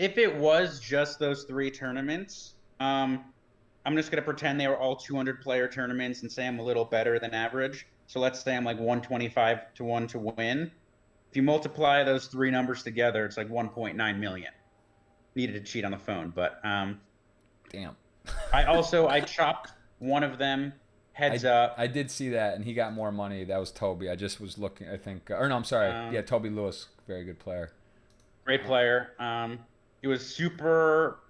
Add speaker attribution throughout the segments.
Speaker 1: if it was just those three tournaments, I'm just gonna pretend they were all 200 player tournaments and say I'm a little better than average. So let's say I'm like 125 to 1 to win. If you multiply those three numbers together, it's like 1.9 million. Needed to cheat on the phone, but
Speaker 2: Damn.
Speaker 1: I chopped one of them heads
Speaker 2: I
Speaker 1: up.
Speaker 2: did see that, and he got more money. That was Toby. I just was looking. I think, or no, I'm sorry. Yeah,
Speaker 1: Um,
Speaker 2: Toby Lewis, very good player.
Speaker 1: Great player. It was super.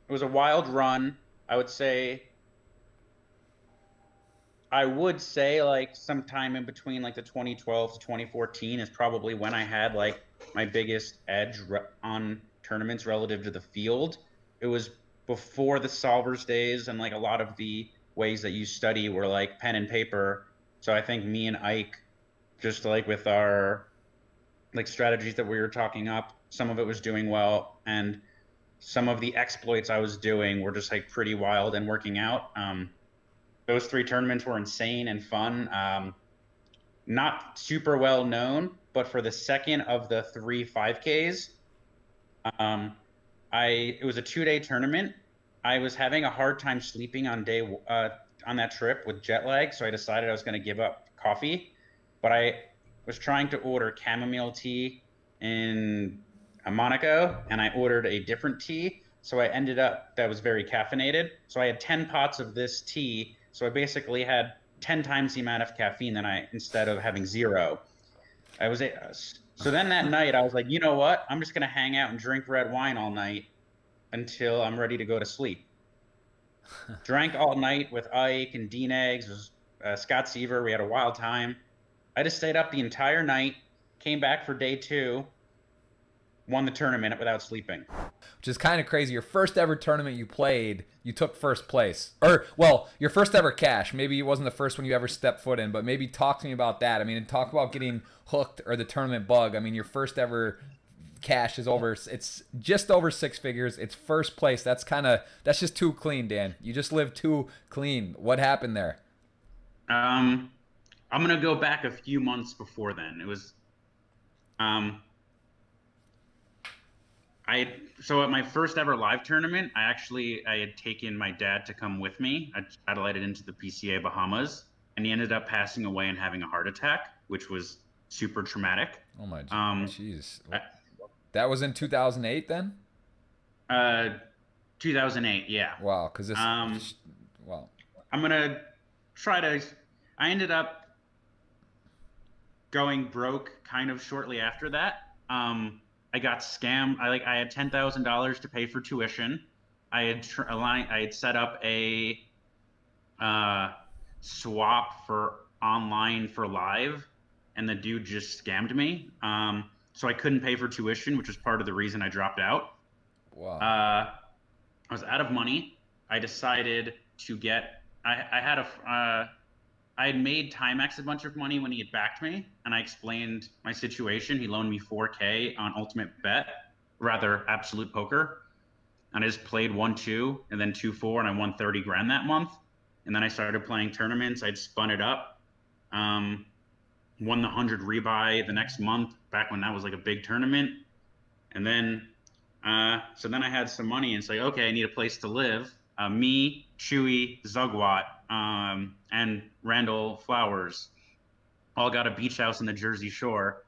Speaker 1: It was a wild run. I would say I would say like sometime in between like the 2012 to 2014 is probably when I had like my biggest edge on tournaments relative to the field. It was before the solvers days and like a lot of the ways that you study were like pen and paper. So I think me and Ike, just like with our like strategies that we were talking up, some of it was doing well, and some of the exploits I was doing were just like pretty wild and working out. Those three tournaments were insane and fun. Not super well known, but for the second of the three 5Ks, um, it was a 2 day tournament. I was having a hard time sleeping on that trip with jet lag, so I decided I was going to give up coffee. But I was trying to order chamomile tea in Monaco, and I ordered a different tea. So I ended up that was very caffeinated. So I had 10 pots of this tea. So I basically had 10 times the amount of caffeine than I instead of having zero. I was so then that night I was like, you know what? I'm just gonna hang out and drink red wine all night until I'm ready to go to sleep. Drank all night with Ike and Dean Eggs, was Scott Seaver. We had a wild time. I just stayed up the entire night, came back for day two, won the tournament without sleeping.
Speaker 2: Which is kind of crazy. Your first ever tournament you played, you took first place. Or, well, your first ever cash. Maybe it wasn't the first one you ever stepped foot in, but maybe talk to me about that. I mean, talk about getting hooked or the tournament bug. I mean, your first ever cash is over. It's just over six figures. It's first place. That's just too clean, Dan. You just lived too clean. What happened there?
Speaker 1: Um, I'm gonna go back a few months before then. It was um, so at my first ever live tournament, I had taken my dad to come with me. I satellited into the PCA Bahamas, and he ended up passing away and having a heart attack, which was super traumatic.
Speaker 2: Oh my
Speaker 1: Um,
Speaker 2: jeez.
Speaker 1: I-
Speaker 2: That was in 2008 then?
Speaker 1: uh, 2008, yeah.
Speaker 2: Wow, cuz this
Speaker 1: Um,
Speaker 2: wow.
Speaker 1: I'm gonna try to. I ended up going broke kind of shortly after that. I got scammed. I had $10,000 to pay for tuition. I had set up a uh, swap for online for live, and the dude just scammed me. So I couldn't pay for tuition, which was part of the reason I dropped out.
Speaker 2: Wow.
Speaker 1: I was out of money. I decided to get. I had a. I had made Timex a bunch of money when he had backed me, and I explained my situation. He loaned me 4K on Ultimate Bet, rather Absolute Poker, and I just played 1-2 and then 2-4, and I won 30 grand that month. And then I started playing tournaments. I'd spun it up, um, won the 100 rebuy the next month, back when that was like a big tournament. And then, so then I had some money and say, okay, I need a place to live. Me, Chewy, Zugwat, and Randall Flowers all got a beach house in the Jersey Shore.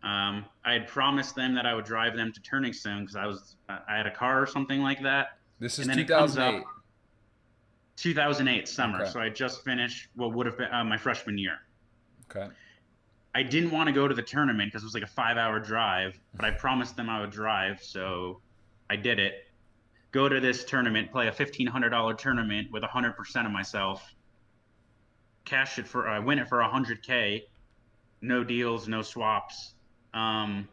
Speaker 1: I had promised them that I would drive them to Turning Stone because I had a car or something like that.
Speaker 2: This is
Speaker 1: And then it comes
Speaker 2: 2008.
Speaker 1: up 2008 summer,
Speaker 2: Okay.
Speaker 1: so I just finished what would have been my freshman year.
Speaker 2: Okay.
Speaker 1: I didn't want to go to the tournament because it was like a 5 hour drive, but I promised them I would drive, so I did it. Go to this tournament, play a $1,500 tournament with 100% of myself, win it for 100K, no deals, no swaps. Um,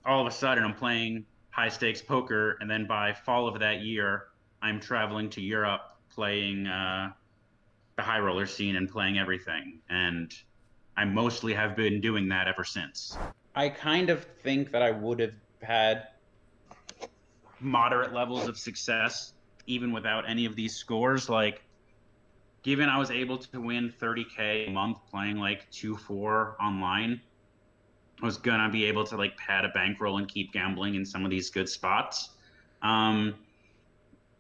Speaker 1: all of a sudden, I'm playing high stakes poker, and then by fall of that year, I'm traveling to Europe playing the high roller scene and playing everything. And I mostly have been doing that ever since. I kind of think that I would have had moderate levels of success even without any of these scores. Like, given I was able to win 30K a month playing like 2-4 online, was gonna be able to like pad a bankroll and keep gambling in some of these good spots. Um,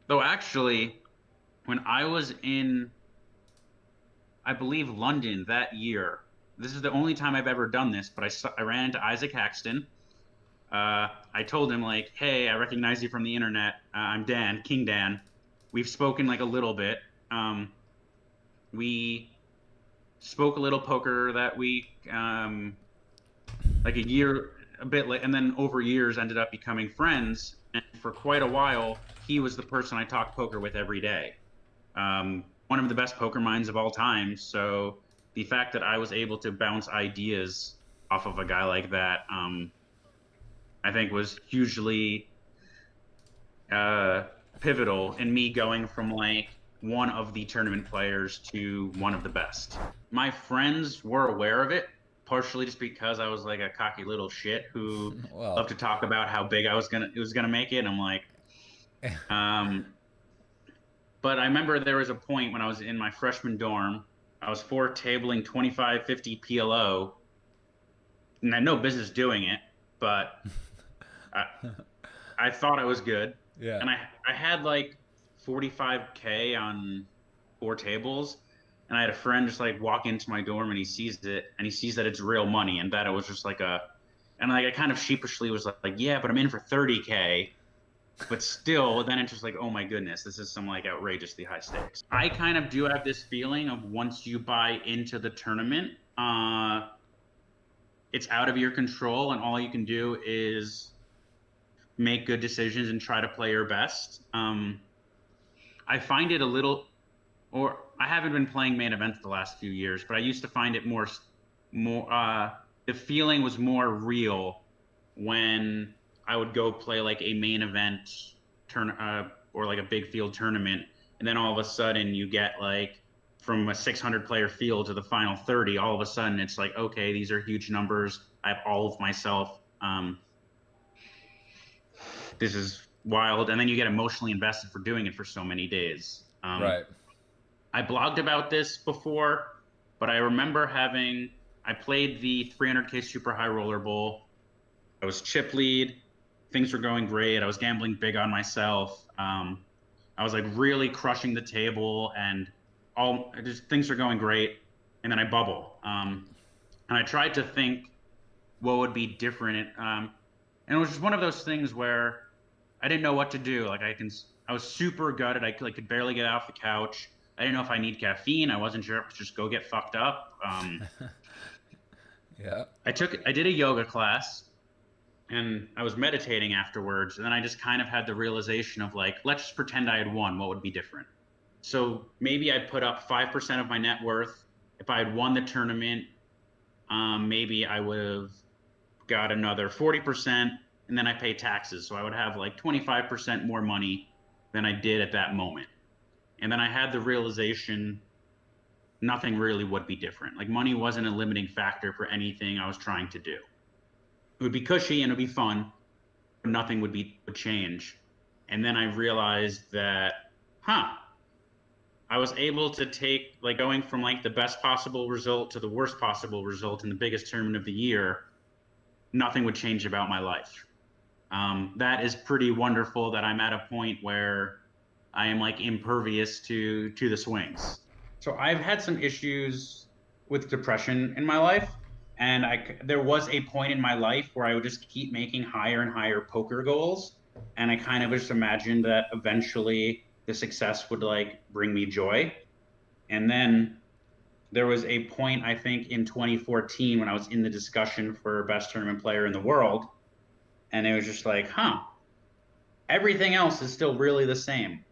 Speaker 1: though actually, when I was in, I believe, London that year, this is the only time I've ever done this, but I ran into Isaac Haxton. I told him like, hey, I recognize you from the internet. I'm Dan, King Dan. We've spoken like a little bit. We spoke a little poker that week, like a year, a bit late, and then over years ended up becoming friends. And for quite a while, he was the person I talked poker with every day. One of the best poker minds of all time. So the fact that I was able to bounce ideas off of a guy like that, I think was hugely pivotal in me going from like one of the tournament players to one of the best. My friends were aware of it, partially just because I was like a cocky little shit who loved to talk about how big it was gonna make it. And I'm like, but I remember there was a point when I was in my freshman dorm, I was tabling 25, 50 PLO, and I had no business doing it, but I thought I was good.
Speaker 2: Yeah.
Speaker 1: And I had like 45K on 4 tables, and I had a friend just like walk into my dorm and he sees it and he sees that it's real money and that it was just like and like I kind of sheepishly was like, yeah, but I'm in for 30K. But still, then it's just like, oh my goodness, this is some like outrageously high stakes. I kind of do have this feeling of once you buy into the tournament, it's out of your control and all you can do is make good decisions and try to play your best. I find it a little, or I haven't been playing main events the last few years, but I used to find it more, the feeling was more real when I would go play like a main event or like a big field tournament, and then all of a sudden you get like from a 600 player field to the final 30. All of a sudden it's like, okay, these are huge numbers. I have all of myself. This is wild, and then you get emotionally invested for doing it for so many days.
Speaker 2: Right.
Speaker 1: I blogged about this before, but I remember I played the 300K Super High Roller Bowl. I was chip lead. Things were going great. I was gambling big on myself. I was like really crushing the table, and things were going great. And then I bubble. And I tried to think what would be different. And it was just one of those things where I didn't know what to do. Like I was super gutted. I could barely get off the couch. I didn't know if I need caffeine. I wasn't sure if just go get fucked up.
Speaker 2: Yeah.
Speaker 1: I did a yoga class. And I was meditating afterwards, and then I just kind of had the realization of like, let's just pretend I had won. What would be different? So maybe I'd put up 5% of my net worth. If I had won the tournament, maybe I would have got another 40%, and then I pay taxes. So I would have like 25% more money than I did at that moment. And then I had the realization nothing really would be different. Like money wasn't a limiting factor for anything I was trying to do. It would be cushy and it would be fun, but nothing would change. And then I realized that, I was able to take like going from like the best possible result to the worst possible result in the biggest tournament of the year. Nothing would change about my life. That is pretty wonderful that I'm at a point where I am like impervious to the swings. So I've had some issues with depression in my life. And there was a point in my life where I would just keep making higher and higher poker goals. And I kind of just imagined that eventually the success would like bring me joy. And then there was a point, I think, in 2014 when I was in the discussion for best tournament player in the world. And it was just like, everything else is still really the same.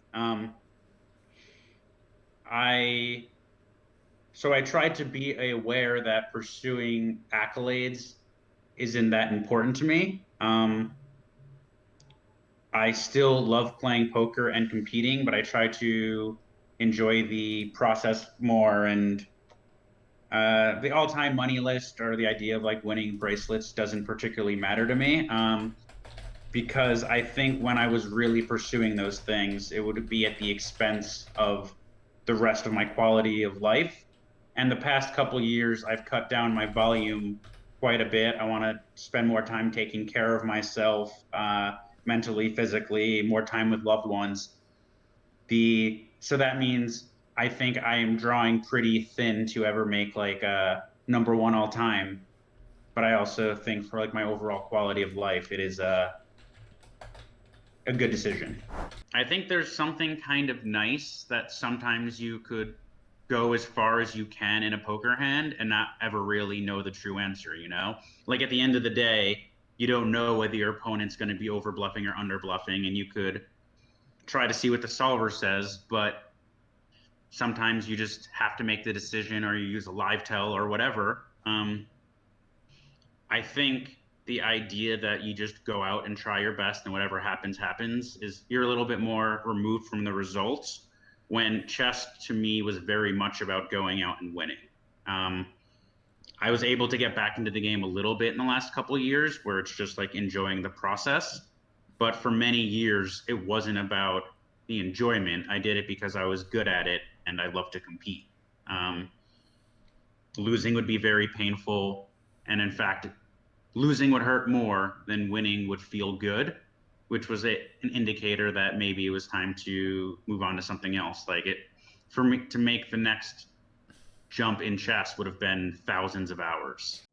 Speaker 1: So I tried to be aware that pursuing accolades isn't that important to me. I still love playing poker and competing, but I try to enjoy the process more. And the all-time money list or the idea of like winning bracelets doesn't particularly matter to me, because I think when I was really pursuing those things, it would be at the expense of the rest of my quality of life. And the past couple years, I've cut down my volume quite a bit. I want to spend more time taking care of myself, mentally, physically, more time with loved ones. So that means I think I am drawing pretty thin to ever make like a number one all time. But I also think for like my overall quality of life, it is a good decision. I think there's something kind of nice that sometimes you could go as far as you can in a poker hand and not ever really know the true answer, you know? Like at the end of the day, you don't know whether your opponent's going to be over bluffing or under bluffing, and you could try to see what the solver says, but sometimes you just have to make the decision, or you use a live tell or whatever. I think the idea that you just go out and try your best and whatever happens, happens is you're a little bit more removed from the results, when chess to me was very much about going out and winning. I was able to get back into the game a little bit in the last couple of years where it's just like enjoying the process. But for many years, it wasn't about the enjoyment. I did it because I was good at it and I love to compete. Losing would be very painful. And in fact, losing would hurt more than winning would feel good, which was an indicator that maybe it was time to move on to something else. Like for me to make the next jump in chess would have been thousands of hours.